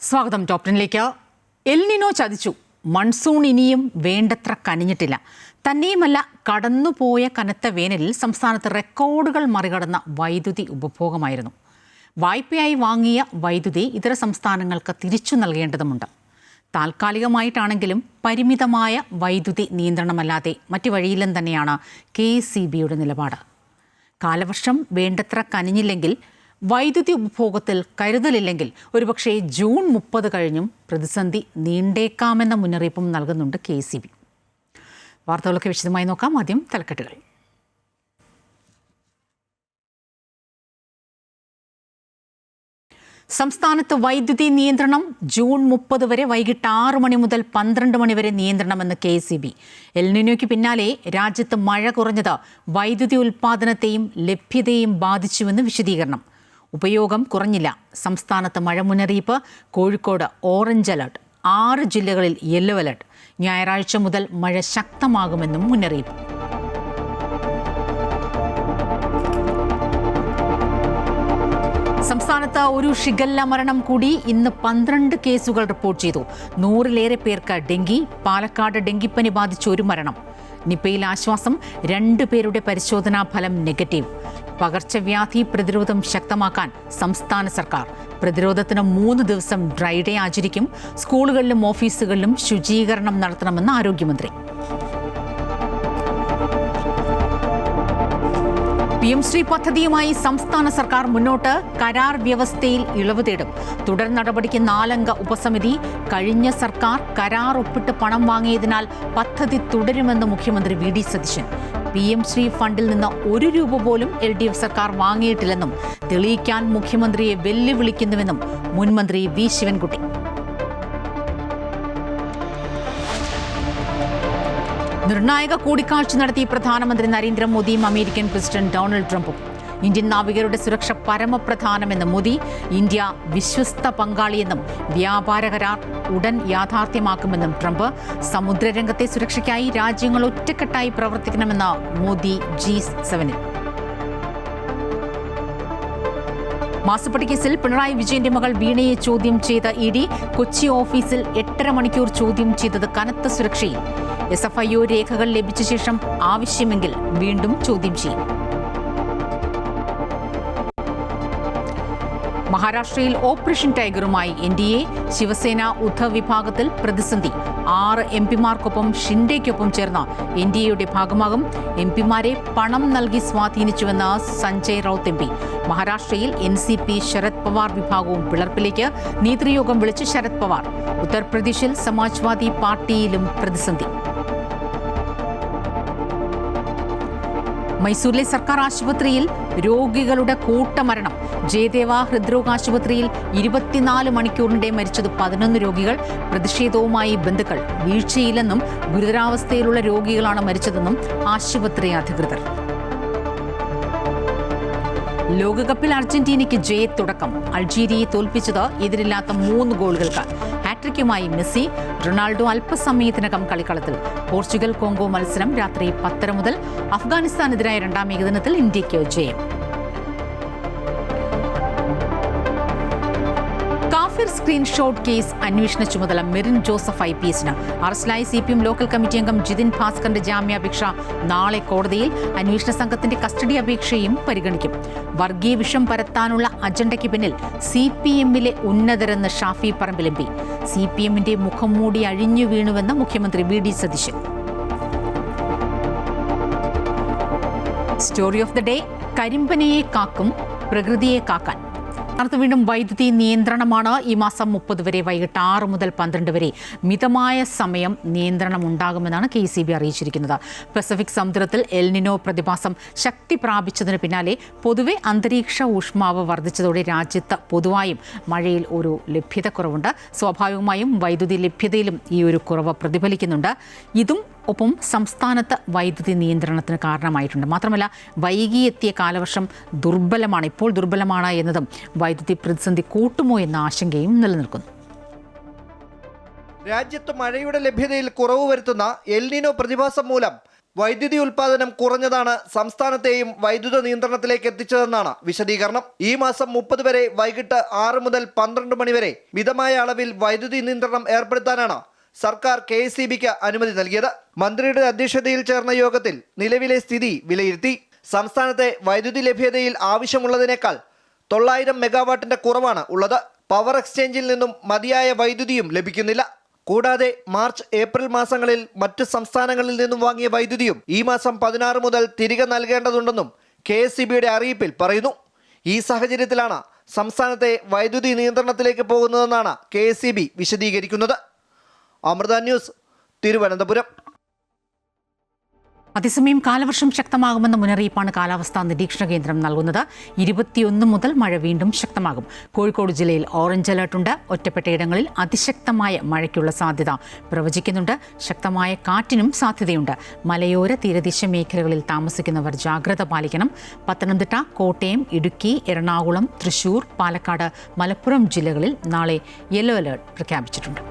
സ്വാഗതം top 10ലേക്ക്. El Nino ചതിച്ചു. Monsoon ഇനിയും വേണ്ടത്ര കനിഞ്ഞിട്ടില്ല. തന്നെയുമല്ല, കടന്നുപോയ കനത്ത വേനലിൽ സംസ്ഥാനത്ത് റെക്കോർഡുകൾ മറികടന്ന വൈദ്യുതി ഉപഭോഗമായിരുന്നു. വായ്പയായി വാങ്ങിയ വൈദ്യുതി ഇതര സംസ്ഥാനങ്ങൾക്ക് തിരിച്ചു നൽകേണ്ടതുണ്ട്. താൽക്കാലികമായിട്ടാണെങ്കിലും പരിമിതമായ വൈദ്യുതി നിയന്ത്രണമല്ലാതെ മറ്റു വഴിയില്ലെന്ന് തന്നെയാണ് KECBയുടെ നിലപാട്. കാലവർഷം വേണ്ടത്ര കനിഞ്ഞില്ലെങ്കിൽ, വൈദ്യുതി ഉപഭോഗത്തിൽ കരുതലില്ലെങ്കിൽ ഒരുപക്ഷെ ജൂൺ 30 കഴിഞ്ഞും പ്രതിസന്ധി നീണ്ടേക്കാമെന്ന മുന്നറിയിപ്പും നൽകുന്നുണ്ട് KECB. വാർത്തകളൊക്കെ വിശദമായി നോക്കാം. ആദ്യം തലക്കെട്ടുകൾ. സംസ്ഥാനത്ത് വൈദ്യുതി നിയന്ത്രണം ജൂൺ 30 വരെ വൈകിട്ട് 6 മണി മുതൽ 12 മണി വരെ നിയന്ത്രണമെന്ന് KECB. എൽ നിനോയ്ക്ക് പിന്നാലെ രാജ്യത്ത് മഴ കുറഞ്ഞത് വൈദ്യുതി ഉൽപ്പാദനത്തെയും ലഭ്യതയെയും ബാധിച്ചുവെന്ന് വിശദീകരണം. ഉപയോഗം കുറഞ്ഞില്ല. സംസ്ഥാനത്ത് മഴ മുന്നറിയിപ്പ്. കോഴിക്കോട് ഓറഞ്ച് അലർട്ട്, 6 ജില്ലകളിൽ യെല്ലോ അലർട്ട്. ഞായറാഴ്ച മുതൽ മഴ ശക്തമാകുമെന്നും മുന്നറിയിപ്പ്. സംസ്ഥാനത്ത് ഒരു ഷിഗല്ല മരണം കൂടി. ഇന്ന് 12 കേസുകൾ റിപ്പോർട്ട് ചെയ്തു. 100-ലേറെ പേർക്ക് ഡെങ്കി. പാലക്കാട് ഡെങ്കിപ്പനി ബാധിച്ച് 1 മരണം. നിപയിൽ ആശ്വാസം. 2 പേരുടെ പരിശോധനാ ഫലം നെഗറ്റീവ്. പകർച്ചവ്യാധി പ്രതിരോധം ശക്തമാക്കാൻ സംസ്ഥാന സർക്കാർ. പ്രതിരോധത്തിന് 3 ദിവസം ഡ്രൈ ഡേ ആചരിക്കും. സ്കൂളുകളിലും ഓഫീസുകളിലും ശുചീകരണം നടത്തണമെന്ന് ആരോഗ്യമന്ത്രി. PM ശ്രീ പദ്ധതിയുമായി സംസ്ഥാന സർക്കാർ മുന്നോട്ട്. കരാർ വ്യവസ്ഥയിൽ ഇളവ് തേടും. തുടർ നടപടിക്ക് 4 അംഗ ഉപസമിതി. കഴിഞ്ഞ സർക്കാർ കരാർ ഒപ്പിട്ട് പണം വാങ്ങിയതിനാൽ പദ്ധതി തുടരുമെന്ന് മുഖ്യമന്ത്രി VD സതീശൻ. PM ശ്രീ ഫണ്ടിൽ നിന്ന് 1 രൂപ പോലും LDF സർക്കാർ വാങ്ങിയിട്ടില്ലെന്നും തെളിയിക്കാൻ മുഖ്യമന്ത്രിയെ വെല്ലുവിളിക്കുന്നുവെന്നും മുൻമന്ത്രി V ശിവൻകുട്ടി. നിർണായക കൂടിക്കാഴ്ച നടത്തി പ്രധാനമന്ത്രി നരേന്ദ്രമോദിയും അമേരിക്കൻ പ്രസിഡന്റ് ഡൊണാൾഡ് ട്രംപും. ഇന്ത്യൻ നാവികരുടെ സുരക്ഷ പരമപ്രധാനമെന്ന് മോദി. ഇന്ത്യ വിശ്വസ്ത പങ്കാളിയെന്നും വ്യാപാര കരാർ ഉടൻ യാഥാർത്ഥ്യമാക്കുമെന്നും ട്രംപ്. സമുദ്രരംഗത്തെ സുരക്ഷയ്ക്കായി രാജ്യങ്ങൾ ഒറ്റക്കെട്ടായി പ്രവർത്തിക്കണമെന്ന് മോദി G7-ൽ. മാസപ്പടി കേസിൽ പിണറായി വിജയന്റെ മകൾ വീണയെ ചോദ്യം ചെയ്ത ED. കൊച്ചി ഓഫീസിൽ 8.5 മണിക്കൂർ ചോദ്യം ചെയ്തത് കനത്ത സുരക്ഷയിൽ. SFIO രേഖകൾ ലഭിച്ച ശേഷം ആവശ്യമെങ്കിൽ വീണ്ടും ചോദ്യം ചെയ്യും. മഹാരാഷ്ട്രയിൽ ഓപ്പറേഷൻ ടൈഗറുമായി NDA. ശിവസേന ഉദ്ധവ് വിഭാഗത്തിൽ പ്രതിസന്ധി. 6 MPമാർക്കൊപ്പം ഷിൻഡെയ്ക്കൊപ്പം ചേർന്ന NDAയുടെ ഭാഗമാകും. MPമാരെ പണം നൽകി സ്വാധീനിച്ചുവെന്ന് സഞ്ജയ് റൌത്ത് MP. മഹാരാഷ്ട്രയിൽ NCP ശരത് പവാർ വിഭാഗവും പിളർപ്പിലേക്ക്. നേതൃയോഗം വിളിച്ച് ശരത് പവാർ. ഉത്തർപ്രദേശിൽ സമാജ്വാദി പാർട്ടിയിലും പ്രതിസന്ധി. മൈസൂരിലെ സർക്കാർ ആശുപത്രിയിൽ രോഗികളുടെ കൂട്ടമരണം. ജയദേവ ഹൃദ്രോഗ ആശുപത്രിയിൽ 24 മണിക്കൂറിനിടെ മരിച്ചത് 11 രോഗികൾ. പ്രതിഷേധവുമായി ബന്ധുക്കൾ. വീഴ്ചയില്ലെന്നും ഗുരുതരാവസ്ഥയിലുള്ള രോഗികളാണ് മരിച്ചതെന്നും ആശുപത്രി അധികൃതർ. ലോകകപ്പിൽ അർജന്റീനയ്ക്ക് ജയത്തുടക്കം. അൾജീരിയയെ തോൽപ്പിച്ചത് എതിരില്ലാത്ത 3 ഗോളുകൾക്ക്. ഹാട്രിക്കുമായി മെസ്സി. റൊണാൾഡോ അല്പസമയത്തിനകം കളിക്കളത്തിൽ. പോർച്ചുഗൽ കോങ്കോ മത്സരം രാത്രി 10:30 മുതൽ. അഫ്ഗാനിസ്ഥാനെതിരായ 2ാം ഏകദിനത്തിൽ ഇന്ത്യയ്ക്ക് ജയം. കാഫിർ സ്ക്രീൻഷോട്ട് കേസ് അന്വേഷണ ചുമതല മെറിൻ ജോസഫ് IPS-ന്. അറസ്റ്റിലായ CPM ലോക്കൽ കമ്മിറ്റി അംഗം ജിതിൻ ഭാസ്കറിന്റെ ജാമ്യാപേക്ഷ നാളെ കോടതിയിൽ. അന്വേഷണ സംഘത്തിന്റെ കസ്റ്റഡി അപേക്ഷയും പരിഗണിക്കും. വർഗീയ വിഷം പരത്താനുള്ള അജണ്ടയ്ക്ക് പിന്നിൽ CPM-ലെ ഉന്നതരെന്ന് ഷാഫി പറമ്പിൽ MP. CPM-ന്റെ മുഖം മൂടി അഴിഞ്ഞു വീണുവെന്ന് മുഖ്യമന്ത്രി VD Satheesan. Story of the day. കരിമ്പനയെ കാക്കും പ്രകൃതിയെ കാക്കാൻ. വീണ്ടും വൈദ്യുതി നിയന്ത്രണമാണ്. ഈ മാസം 30 വരെ വൈകിട്ട് 6 മുതൽ 12 വരെ മിതമായ സമയം നിയന്ത്രണം ഉണ്ടാകുമെന്നാണ് KECB അറിയിച്ചിരിക്കുന്നത്. പസഫിക് സമുദ്രത്തിൽ എൽ നിനോ പ്രതിഭാസം ശക്തി പ്രാപിച്ചതിന് പിന്നാലെ പൊതുവെ അന്തരീക്ഷ ഊഷ്മാവ് വർദ്ധിച്ചതോടെ രാജ്യത്ത് പൊതുവായും മഴയിൽ ഒരു ലഭ്യതക്കുറവുണ്ട്. സ്വാഭാവികമായും വൈദ്യുതി ലഭ്യതയിലും ഈ ഒരു കുറവ് പ്രതിഫലിക്കുന്നുണ്ട്. ഇതും ഒപ്പം സംസ്ഥാനത്ത് വൈദ്യുതി നിയന്ത്രണത്തിന് കാരണമായിട്ടുണ്ട്. മാത്രമല്ല, വൈകിയെത്തിയ കാലവർഷം ഇപ്പോൾ ദുർബലമാണ് എന്നതും വൈദ്യുതി പ്രതിസന്ധി കൂട്ടുമോ എന്ന ആശങ്കയും നിലനിൽക്കുന്നു. രാജ്യത്ത് മഴയുടെ ലഭ്യതയിൽ കുറവ് വരുത്തുന്ന എൽ നിനോ പ്രതിഭാസം മൂലം വൈദ്യുതി ഉൽപാദനം കുറഞ്ഞതാണ് സംസ്ഥാനത്തെയും വൈദ്യുത നിയന്ത്രണത്തിലേക്ക് എത്തിച്ചതെന്നാണ് വിശദീകരണം. ഈ മാസം 30 വരെ വൈകിട്ട് 6 മുതൽ 12 മണി വരെ മിതമായ അളവിൽ വൈദ്യുതി നിയന്ത്രണം ഏർപ്പെടുത്താനാണ് സർക്കാർ KECBക്ക് അനുമതി നൽകിയത്. മന്ത്രിയുടെ അധ്യക്ഷതയിൽ ചേർന്ന യോഗത്തിൽ നിലവിലെ സ്ഥിതി വിലയിരുത്തി. സംസ്ഥാനത്തെ വൈദ്യുതി ലഭ്യതയിൽ ആവശ്യമുള്ളതിനേക്കാൾ 900 മെഗാവാട്ടിന്റെ കുറവാണ് ഉള്ളത്. പവർ എക്സ്ചേഞ്ചിൽ നിന്നും മതിയായ വൈദ്യുതിയും ലഭിക്കുന്നില്ല. കൂടാതെ മാർച്ച് ഏപ്രിൽ മാസങ്ങളിൽ മറ്റ് സംസ്ഥാനങ്ങളിൽ നിന്നും വാങ്ങിയ വൈദ്യുതിയും ഈ മാസം 16 മുതൽ തിരികെ നൽകേണ്ടതുണ്ടെന്നും KECBയുടെ അറിയിപ്പിൽ പറയുന്നു. ഈ സാഹചര്യത്തിലാണ് സംസ്ഥാനത്തെ വൈദ്യുതി നിയന്ത്രണത്തിലേക്ക് പോകുന്നതെന്നാണ് KECB വിശദീകരിക്കുന്നത്. അമൃത ന്യൂസ്, തിരുവനന്തപുരം. അതേസമയം കാലവർഷം ശക്തമാകുമെന്ന മുന്നറിയിപ്പാണ് കാലാവസ്ഥാ നിരീക്ഷണ കേന്ദ്രം നൽകുന്നത്. 21 മുതൽ മഴ വീണ്ടും ശക്തമാകും. കോഴിക്കോട് ജില്ലയിൽ ഓറഞ്ച് അലർട്ടുണ്ട്. ഒറ്റപ്പെട്ടയിടങ്ങളിൽ അതിശക്തമായ മഴയ്ക്കുള്ള സാധ്യത പ്രവചിക്കുന്നുണ്ട്. ശക്തമായ കാറ്റിനും സാധ്യതയുണ്ട്. മലയോര തീരദേശ മേഖലകളിൽ താമസിക്കുന്നവർ ജാഗ്രത പാലിക്കണം. പത്തനംതിട്ട, കോട്ടയം, ഇടുക്കി, എറണാകുളം, തൃശൂർ, പാലക്കാട്, മലപ്പുറം ജില്ലകളിൽ നാളെ യെല്ലോ അലർട്ട് പ്രഖ്യാപിച്ചിട്ടുണ്ട്.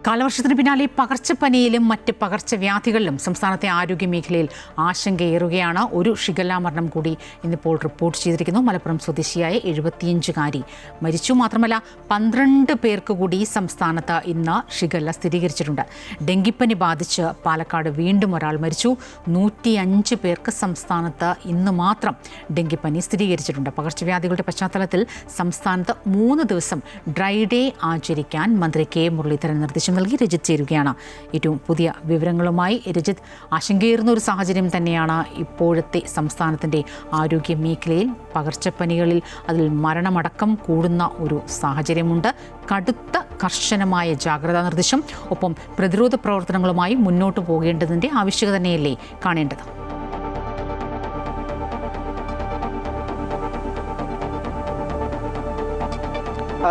കാലവർഷത്തിന് പിന്നാലെ പകർച്ചപ്പനിയിലും മറ്റ് പകർച്ചവ്യാധികളിലും സംസ്ഥാനത്തെ ആരോഗ്യ മേഖലയിൽ ആശങ്കയേറുകയാണ്. ഒരു ഷിഗല്ല മരണം കൂടി ഇന്നിപ്പോൾ റിപ്പോർട്ട് ചെയ്തിരിക്കുന്നു. മലപ്പുറം സ്വദേശിയായ 75-കാരി മരിച്ചു. മാത്രമല്ല 12 പേർക്ക് കൂടി സംസ്ഥാനത്ത് ഇന്ന് ഷിഗല്ല സ്ഥിരീകരിച്ചിട്ടുണ്ട്. ഡെങ്കിപ്പനി ബാധിച്ച് പാലക്കാട് വീണ്ടും ഒരാൾ മരിച്ചു. 105 പേർക്ക് സംസ്ഥാനത്ത് ഇന്ന് മാത്രം ഡെങ്കിപ്പനി സ്ഥിരീകരിച്ചിട്ടുണ്ട്. പകർച്ചവ്യാധികളുടെ പശ്ചാത്തലത്തിൽ സംസ്ഥാനത്ത് 3 ദിവസം ഡ്രൈ ഡേ ആചരിക്കാൻ മന്ത്രി കെ മുരളീധരൻ നിർദ്ദേശം നൽകി. രജിത് ചേരുകയാണ് ഏറ്റവും പുതിയ വിവരങ്ങളുമായി. രജിത്, ആശങ്കയേറുന്ന ഒരു സാഹചര്യം തന്നെയാണ് ഇപ്പോഴത്തെ സംസ്ഥാനത്തിൻ്റെ ആരോഗ്യ മേഖലയിൽ. പകർച്ചപ്പനികളിൽ അതിൽ മരണമടക്കം കൂടുന്ന ഒരു സാഹചര്യമുണ്ട്. കടുത്ത കർശനമായ ജാഗ്രതാ നിർദ്ദേശം, ഒപ്പം പ്രതിരോധ പ്രവർത്തനങ്ങളുമായി മുന്നോട്ട് പോകേണ്ടതിൻ്റെ ആവശ്യകത തന്നെയല്ലേ കാണേണ്ടത്?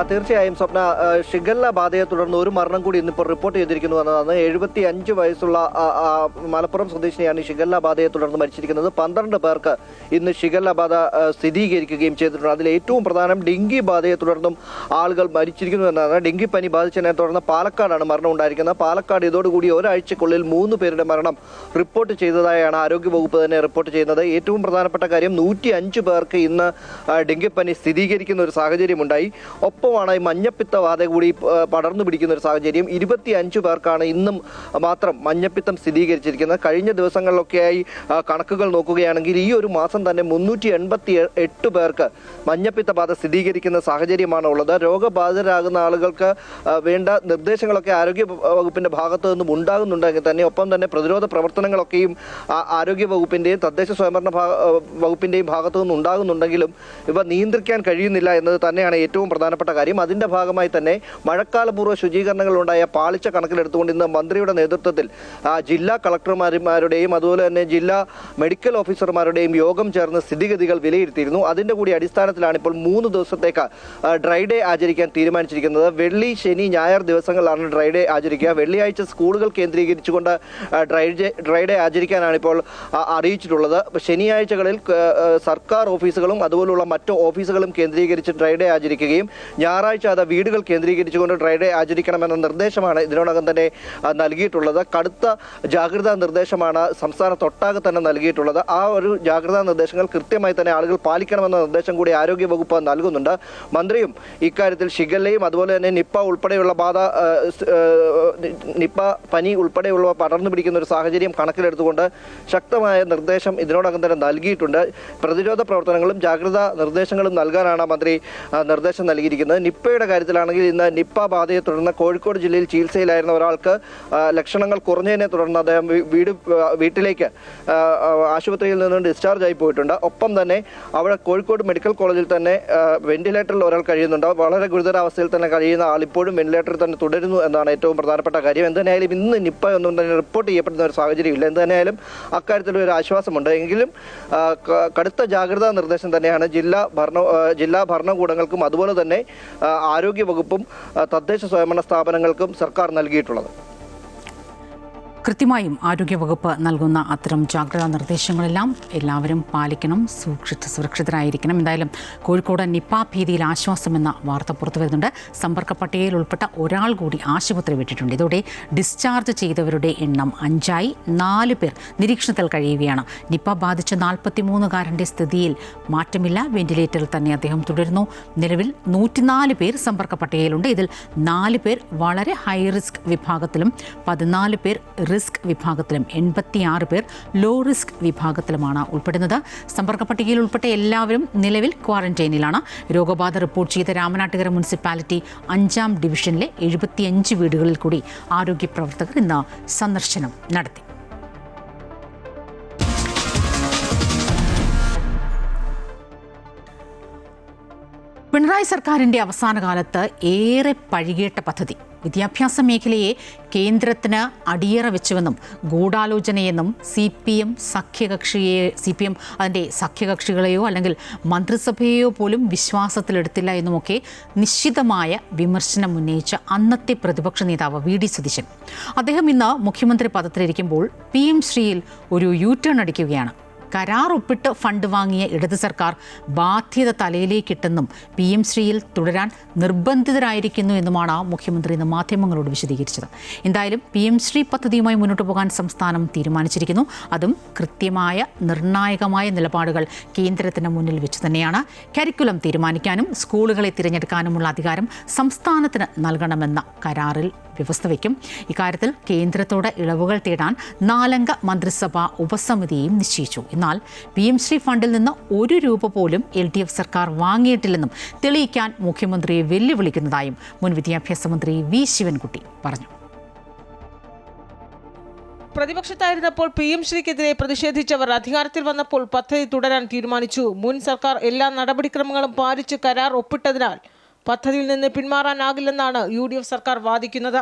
തീർച്ചയായും സ്വപ്ന, ഷിഗല്ല ബാധയെ തുടർന്ന് ഒരു മരണം കൂടി ഇന്നിപ്പോൾ റിപ്പോർട്ട് ചെയ്തിരിക്കുന്നു എന്നതാണ്. 75 വയസ്സുള്ള മലപ്പുറം സ്വദേശിനിയാണ് ഈ ഷിഗല്ല ബാധയെ തുടർന്ന് മരിച്ചിരിക്കുന്നത്. 12 പേർക്ക് ഇന്ന് ഷിഗല്ല ബാധ സ്ഥിരീകരിക്കുകയും ചെയ്തിട്ടുണ്ട്. അതിൽ ഏറ്റവും പ്രധാനം ഡെങ്കി ബാധയെ തുടർന്നും ആളുകൾ മരിച്ചിരിക്കുന്നു എന്നതാണ്. ഡെങ്കിപ്പനി ബാധിച്ചതിനെ തുടർന്ന് പാലക്കാടാണ് മരണം ഉണ്ടായിരിക്കുന്നത്. പാലക്കാട് ഇതോടുകൂടി ഒരാഴ്ചക്കുള്ളിൽ 3 പേരുടെ മരണം റിപ്പോർട്ട് ചെയ്തതായാണ് ആരോഗ്യവകുപ്പ് തന്നെ റിപ്പോർട്ട് ചെയ്യുന്നത്. ഏറ്റവും പ്രധാനപ്പെട്ട കാര്യം 105 പേർക്ക് ഇന്ന് ഡെങ്കിപ്പനി സ്ഥിരീകരിക്കുന്ന ഒരു സാഹചര്യമുണ്ടായി. ഒപ്പമാണ് ഈ മഞ്ഞപ്പിത്ത ബാധ കൂടി പടർന്നു പിടിക്കുന്ന ഒരു സാഹചര്യം. 25 പേർക്കാണ് ഇന്നും മാത്രം മഞ്ഞപ്പിത്തം സ്ഥിരീകരിച്ചിരിക്കുന്നത്. കഴിഞ്ഞ ദിവസങ്ങളിലൊക്കെയായി കണക്കുകൾ നോക്കുകയാണെങ്കിൽ ഈ ഒരു മാസം തന്നെ 388 പേർക്ക് മഞ്ഞപ്പിത്ത ബാധ സ്ഥിരീകരിക്കുന്ന സാഹചര്യമാണ് ഉള്ളത്. രോഗബാധിതരാകുന്ന ആളുകൾക്ക് വേണ്ട നിർദ്ദേശങ്ങളൊക്കെ ആരോഗ്യ വകുപ്പിന്റെ ഭാഗത്തു നിന്നും ഉണ്ടാകുന്നുണ്ടെങ്കിൽ തന്നെ ഒപ്പം തന്നെ പ്രതിരോധ പ്രവർത്തനങ്ങളൊക്കെയും ആരോഗ്യ വകുപ്പിന്റെയും തദ്ദേശ സ്വയംഭരണ വകുപ്പിന്റെയും ഭാഗത്തു നിന്നും ഉണ്ടാകുന്നുണ്ടെങ്കിലും ഇവ നിയന്ത്രിക്കാൻ കഴിയുന്നില്ല എന്നത് തന്നെയാണ് ഏറ്റവും പ്രധാനപ്പെട്ട കാര്യം. അതിന്റെ ഭാഗമായി തന്നെ മഴക്കാലപൂർവ്വ ശുചീകരണങ്ങളുണ്ടായ പാളിച്ച കണക്കിലെടുത്തുകൊണ്ട് ഇന്ന് മന്ത്രിയുടെ നേതൃത്വത്തിൽ ജില്ലാ കളക്ടർമാരുടെയും അതുപോലെ തന്നെ ജില്ലാ മെഡിക്കൽ ഓഫീസർമാരുടെയും യോഗം ചേർന്ന് സ്ഥിതിഗതികൾ വിലയിരുത്തിയിരുന്നു. അതിന്റെ കൂടി അടിസ്ഥാനത്തിലാണ് ഇപ്പോൾ 3 ദിവസത്തേക്ക് ഡ്രൈ ഡേ ആചരിക്കാൻ തീരുമാനിച്ചിരിക്കുന്നത്. വെള്ളി, ശനി, ഞായർ ദിവസങ്ങളിലാണ് ഡ്രൈ ഡേ ആചരിക്കുക. വെള്ളിയാഴ്ച സ്കൂളുകൾ കേന്ദ്രീകരിച്ചുകൊണ്ട് ഡ്രൈ ഡേ ആചരിക്കാനാണ് ഇപ്പോൾ അറിയിച്ചിട്ടുള്ളത്. ശനിയാഴ്ചകളിൽ സർക്കാർ ഓഫീസുകളും അതുപോലുള്ള മറ്റു ഓഫീസുകളും കേന്ദ്രീകരിച്ച് ഡ്രൈ ഡേ ആചരിക്കുകയും ഞായറാഴ്ച അത് വീടുകൾ കേന്ദ്രീകരിച്ചുകൊണ്ട് ഡ്രൈ ഡേ ആചരിക്കണമെന്ന നിർദ്ദേശമാണ് ഇതിനോടകം തന്നെ നൽകിയിട്ടുള്ളത്. കടുത്ത ജാഗ്രതാ നിർദ്ദേശമാണ് സംസ്ഥാനത്തൊട്ടാകെ തന്നെ നൽകിയിട്ടുള്ളത്. ആ ഒരു ജാഗ്രതാ നിർദ്ദേശങ്ങൾ കൃത്യമായി തന്നെ ആളുകൾ പാലിക്കണമെന്ന നിർദ്ദേശം കൂടി ആരോഗ്യ വകുപ്പ് നൽകുന്നുണ്ട്. മന്ത്രിയും ഇക്കാര്യത്തിൽ ഷിഗല്ലയും അതുപോലെ തന്നെ നിപ്പ ഉൾപ്പെടെയുള്ള നിപ്പ പനി ഉൾപ്പെടെയുള്ള പടർന്നു പിടിക്കുന്ന ഒരു സാഹചര്യം കണക്കിലെടുത്തുകൊണ്ട് ശക്തമായ നിർദ്ദേശം ഇതിനോടകം തന്നെ നൽകിയിട്ടുണ്ട്. പ്രതിരോധ പ്രവർത്തനങ്ങളും ജാഗ്രതാ നിർദ്ദേശങ്ങളും നൽകാനാണ് മന്ത്രി നിർദ്ദേശം നൽകിയിരിക്കുന്നത്. നിപ്പയുടെ കാര്യത്തിലാണെങ്കിൽ ഇന്ന് നിപ്പ ബാധയെ തുടർന്ന് കോഴിക്കോട് ജില്ലയിൽ ചികിത്സയിലായിരുന്ന ഒരാൾക്ക് ലക്ഷണങ്ങൾ കുറഞ്ഞതിനെ തുടർന്ന് അദ്ദേഹം വീട്ടിലേക്ക് ആശുപത്രിയിൽ നിന്ന് ഡിസ്ചാർജ് ആയി പോയിട്ടുണ്ട്. ഒപ്പം തന്നെ അവിടെ കോഴിക്കോട് മെഡിക്കൽ കോളേജിൽ തന്നെ വെന്റിലേറ്ററിൽ ഒരാൾ കഴിയുന്നുണ്ട്. വളരെ ഗുരുതരാവസ്ഥയിൽ തന്നെ കഴിയുന്ന ആൾ ഇപ്പോഴും വെന്റിലേറ്ററിൽ തന്നെ തുടരുന്നു എന്നാണ് ഏറ്റവും പ്രധാനപ്പെട്ട കാര്യം. എന്തായാലും ഇന്ന് നിപ്പ ഒന്നും തന്നെ റിപ്പോർട്ട് ചെയ്യപ്പെടുന്ന ഒരു സാഹചര്യമില്ല. എന്തായാലും അക്കാര്യത്തിൽ ഒരു ആശ്വാസമുണ്ട്. എങ്കിലും കടുത്ത ജാഗ്രതാ നിർദ്ദേശം തന്നെയാണ് ജില്ലാ ഭരണകൂടങ്ങൾക്കും അതുപോലെ തന്നെ ആരോഗ്യ വകുപ്പും തദ്ദേശ സ്വയംഭരണ സ്ഥാപനങ്ങൾക്കും സർക്കാർ നൽകിയിട്ടുള്ളത്. കൃത്യമായും ആരോഗ്യവകുപ്പ് നൽകുന്ന അത്തരം ജാഗ്രതാ നിർദ്ദേശങ്ങളെല്ലാം എല്ലാവരും പാലിക്കണം, സുരക്ഷിതരായിരിക്കണം. എന്തായാലും കോഴിക്കോട് നിപ്പ ഭീതിയിൽ ആശ്വാസമെന്ന വാർത്ത പുറത്തു വരുന്നുണ്ട്. സമ്പർക്ക പട്ടികയിൽ ഉൾപ്പെട്ട ഒരാൾ കൂടി ആശുപത്രി വിട്ടിട്ടുണ്ട്. ഇതോടെ ഡിസ്ചാർജ് ചെയ്തവരുടെ എണ്ണം 5ആയി. 4 പേർ നിരീക്ഷണത്തിൽ കഴിയുകയാണ്. നിപ്പ ബാധിച്ച 43-കാരൻ്റെ സ്ഥിതിയിൽ മാറ്റമില്ല. വെന്റിലേറ്ററിൽ തന്നെ അദ്ദേഹം തുടരുന്നു. നിലവിൽ 104 പേർ സമ്പർക്ക പട്ടികയിലുണ്ട്. ഇതിൽ 4 പേർ വളരെ ഹൈ റിസ്ക് വിഭാഗത്തിലും 14 പേർ റിസ്ക് വിഭാഗത്തിലും 86 പേർ ലോ റിസ്ക് വിഭാഗത്തിലുമാണ് ഉൾപ്പെടുന്നത്. സമ്പർക്ക പട്ടികയിൽ ഉൾപ്പെട്ട എല്ലാവരും നിലവിൽ ക്വാറന്റൈനിലാണ്. രോഗബാധ റിപ്പോർട്ട് ചെയ്ത രാമനാട്ടുകര മുനിസിപ്പാലിറ്റി 5-ാം ഡിവിഷനിലെ 75 വീടുകളിൽ കൂടി ആരോഗ്യ പ്രവർത്തകർ ഇന്ന് സന്ദർശനം നടത്തി. പിണറായി സർക്കാരിൻ്റെ അവസാന കാലത്ത് ഏറെ പഴികേട്ട പദ്ധതി വിദ്യാഭ്യാസ മേഖലയെ കേന്ദ്രത്തിന് അടിയറ വെച്ചുവെന്നും ഗൂഢാലോചനയെന്നും സി പി എം അതിൻ്റെ സഖ്യകക്ഷികളെയോ അല്ലെങ്കിൽ മന്ത്രിസഭയെയോ പോലും വിശ്വാസത്തിലെടുത്തില്ല എന്നുമൊക്കെ നിശ്ചിതമായ വിമർശനം ഉന്നയിച്ച അന്നത്തെ പ്രതിപക്ഷ നേതാവ് വി.ഡി. സതീശൻ. അദ്ദേഹം ഇന്ന് മുഖ്യമന്ത്രി പദത്തിലിരിക്കുമ്പോൾ PM ശ്രീയിൽ ഒരു യു-ടേൺ അടിക്കുകയാണ്. കരാർ ഒപ്പിട്ട് ഫണ്ട് വാങ്ങിയ ഇടത് സർക്കാർ ബാധ്യത തലയിലേക്കിട്ടെന്നും PM ശ്രീയിൽ തുടരാൻ നിർബന്ധിതരായിരിക്കുന്നു എന്നുമാണ് മുഖ്യമന്ത്രി ഇന്ന് മാധ്യമങ്ങളോട് വിശദീകരിച്ചത്. എന്തായാലും PM ശ്രീ പദ്ധതിയുമായി മുന്നോട്ട് പോകാൻ സംസ്ഥാനം തീരുമാനിച്ചിരിക്കുന്നു. അതും കൃത്യമായ നിർണായകമായ നിലപാടുകൾ കേന്ദ്രത്തിന് മുന്നിൽ വെച്ച് തന്നെയാണ്. കരിക്കുലം തീരുമാനിക്കാനും സ്കൂളുകളെ തിരഞ്ഞെടുക്കാനുമുള്ള അധികാരം സംസ്ഥാനത്തിന് നൽകണമെന്ന കരാറിൽ വ്യവസ്ഥ വയ്ക്കും. ഇക്കാര്യത്തിൽ കേന്ദ്രത്തോട് ഇളവുകൾ തേടാൻ 4-അംഗ മന്ത്രിസഭാ ഉപസമിതിയെയും നിശ്ചയിച്ചു. എന്നാൽ PM ശ്രീ ഫണ്ടിൽ നിന്ന് 1 രൂപ പോലും LDF സർക്കാർ വാങ്ങിയിട്ടില്ലെന്നും തെളിയിക്കാൻ മുഖ്യമന്ത്രിയെ വെല്ലുവിളിക്കുന്നതായും മുൻ വിദ്യാഭ്യാസ മന്ത്രി വി. ശിവൻകുട്ടി പറഞ്ഞു. പ്രതിപക്ഷത്തായിരുന്നപ്പോൾ PM ശ്രീക്കെതിരെ പ്രതിഷേധിച്ചവർ അധികാരത്തിൽ വന്നപ്പോൾ പദ്ധതി തുടരാൻ തീരുമാനിച്ചു. മുൻ സർക്കാർ എല്ലാ നടപടിക്രമങ്ങളും പാലിച്ച് കരാർ ഒപ്പിട്ടതിനാൽ പദ്ധതിയിൽ നിന്ന് പിന്മാറാനാകില്ലെന്നാണ് UDF സർക്കാർ വാദിക്കുന്നത്.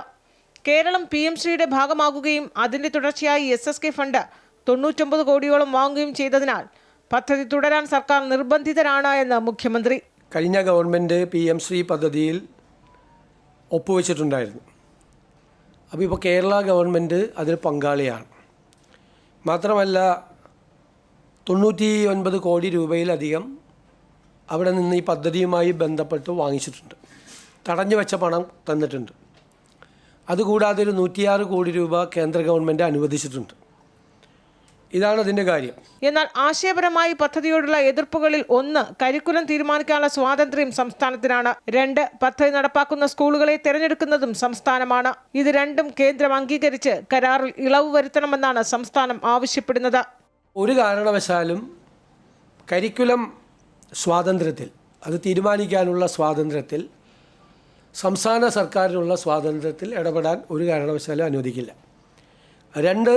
കേരളം PM ശ്രീയുടെ ഭാഗമാകുകയും അതിൻ്റെ തുടർച്ചയായി SSK ഫണ്ട് 99 കോടിയോളം വാങ്ങുകയും ചെയ്തതിനാൽ പദ്ധതി തുടരാൻ സർക്കാർ നിർബന്ധിതരാണ് എന്ന് മുഖ്യമന്ത്രി. കഴിഞ്ഞ ഗവൺമെൻറ് PM ശ്രീ പദ്ധതിയിൽ ഒപ്പുവെച്ചിട്ടുണ്ടായിരുന്നു. അപ്പോൾ ഇപ്പോൾ കേരള ഗവൺമെൻറ് അതിൽ പങ്കാളിയാണ്. മാത്രമല്ല 99 കോടി രൂപയിലധികം അവിടെ നിന്ന് ഈ പദ്ധതിയുമായി ബന്ധപ്പെട്ട് വാങ്ങിച്ചിട്ടുണ്ട്. തടഞ്ഞു വെച്ച പണം തന്നിട്ടുണ്ട്. അതുകൂടാതെ ഒരു 106 കോടി രൂപ കേന്ദ്ര ഗവൺമെൻറ് അനുവദിച്ചിട്ടുണ്ട്. ഇതാണ് അതിൻ്റെ കാര്യം. എന്നാൽ ആശയപരമായി പദ്ധതിയോടുള്ള എതിർപ്പുകളിൽ 1 കരിക്കുലം തീരുമാനിക്കാനുള്ള സ്വാതന്ത്ര്യം സംസ്ഥാനത്തിനാണ്. 2 പദ്ധതി നടപ്പാക്കുന്ന സ്കൂളുകളെ തിരഞ്ഞെടുക്കുന്നതും സംസ്ഥാനമാണ്. ഇത് രണ്ടും കേന്ദ്രം അംഗീകരിച്ച് കരാറിൽ ഇളവ് വരുത്തണമെന്നാണ് സംസ്ഥാനം ആവശ്യപ്പെടുന്നത്. ഒരു കാരണവശാലും കരിക്കുലം സ്വാതന്ത്ര്യത്തിൽ, അത് തീരുമാനിക്കാനുള്ള സ്വാതന്ത്ര്യത്തിൽ, സംസ്ഥാന സർക്കാരിനുള്ള സ്വാതന്ത്ര്യത്തിൽ ഇടപെടാൻ ഒരു കാരണവശാലും അനുവദിക്കില്ല. 2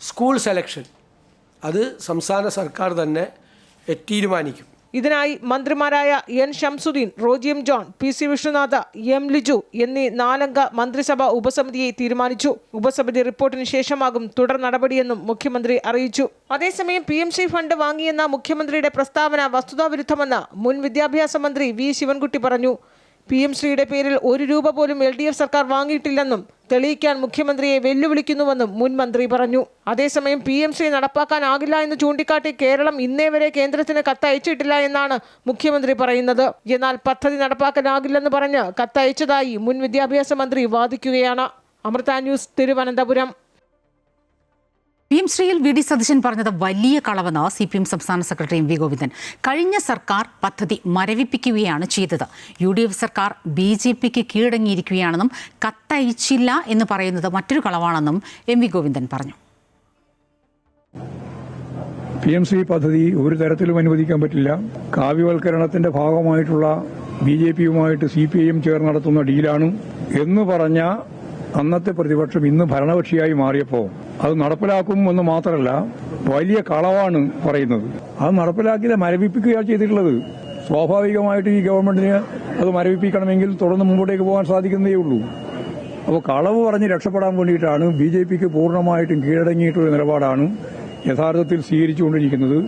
സ്കൂൾ സെലക്ഷൻ, അത് സംസ്ഥാന സർക്കാർ തന്നെ തീരുമാനിക്കും. ഇതിനായി മന്ത്രിമാരായ N. Shamsuddin, Roji M. John, PC Vishnunath, M. Liju എന്നീ 4-അംഗ മന്ത്രിസഭാ ഉപസമിതിയെ തീരുമാനിച്ചു. ഉപസമിതി റിപ്പോർട്ടിന് ശേഷമാകും തുടർ നടപടിയെന്നും മുഖ്യമന്ത്രി അറിയിച്ചു. അതേസമയം PM ശ്രീ ഫണ്ട് വാങ്ങിയെന്ന മുഖ്യമന്ത്രിയുടെ പ്രസ്താവന വസ്തുതാവിരുദ്ധമെന്ന് മുൻ വിദ്യാഭ്യാസ മന്ത്രി വി. ശിവൻകുട്ടി പറഞ്ഞു. PM ശ്രീയുടെ പേരിൽ 1 രൂപ പോലും LDF സർക്കാർ വാങ്ങിയിട്ടില്ലെന്നും തെളിയിക്കാൻ മുഖ്യമന്ത്രിയെ വെല്ലുവിളിക്കുന്നുവെന്നും മുൻ മന്ത്രി പറഞ്ഞു. അതേസമയം PM ശ്രീ നടപ്പാക്കാനാകില്ല എന്ന് ചൂണ്ടിക്കാട്ടി കേരളം ഇന്നേ വരെ കേന്ദ്രത്തിന് കത്തയച്ചിട്ടില്ല എന്നാണ് മുഖ്യമന്ത്രി പറയുന്നത്. എന്നാൽ പദ്ധതി നടപ്പാക്കാനാകില്ലെന്ന് പറഞ്ഞ് കത്തയച്ചതായി മുൻ വിദ്യാഭ്യാസ മന്ത്രി വാദിക്കുകയാണ്. അമൃത ന്യൂസ്, തിരുവനന്തപുരം. PM ശ്രീയിൽ വി.ഡി. സതീശൻ പറഞ്ഞത് വലിയ കളവെന്ന് CPM സംസ്ഥാന സെക്രട്ടറി M.V. ഗോവിന്ദൻ. കഴിഞ്ഞ സർക്കാർ പദ്ധതി മരവിപ്പിക്കുകയാണ് ചെയ്തത്. UDF സർക്കാർ BJPക്ക് കീഴടങ്ങിയിരിക്കുകയാണെന്നും കത്തയച്ചില്ല എന്ന് പറയുന്നത് മറ്റൊരു കളവാണെന്നും M.V. ഗോവിന്ദൻ പറഞ്ഞു. PM ശ്രീ പദ്ധതി ഒരു തരത്തിലും അനുവദിക്കാൻ പറ്റില്ല. കാവ്യവൽക്കരണത്തിന്റെ ഭാഗമായിട്ടുള്ള BJPയുമായിട്ട് CPIM ചേർന്ന് നടത്തുന്ന ഡീലാണ് എന്ന് പറഞ്ഞ അന്നത്തെ പ്രതിപക്ഷം ഇന്ന് ഭരണകക്ഷിയായി മാറിയപ്പോൾ അത് നടപ്പിലാക്കും എന്ന് മാത്രമല്ല വലിയ കളവാണ് പറയുന്നത്. അത് നടപ്പിലാക്കില്ല, മരവിപ്പിക്കുകയാണ് ചെയ്തിട്ടുള്ളത്. സ്വാഭാവികമായിട്ട് ഈ ഗവൺമെന്റിന് അത് മരവിപ്പിക്കണമെങ്കിൽ തുടർന്ന് മുമ്പോട്ടേക്ക് പോകാൻ സാധിക്കുന്നതേ ഉള്ളൂ. അപ്പോൾ കളവ് പറഞ്ഞ് രക്ഷപ്പെടാൻ വേണ്ടിയിട്ടാണ് BJPക്ക് പൂർണ്ണമായിട്ടും കീഴടങ്ങിയിട്ടുള്ള നിലപാടാണ് യഥാർത്ഥത്തിൽ സ്വീകരിച്ചുകൊണ്ടിരിക്കുന്നത്.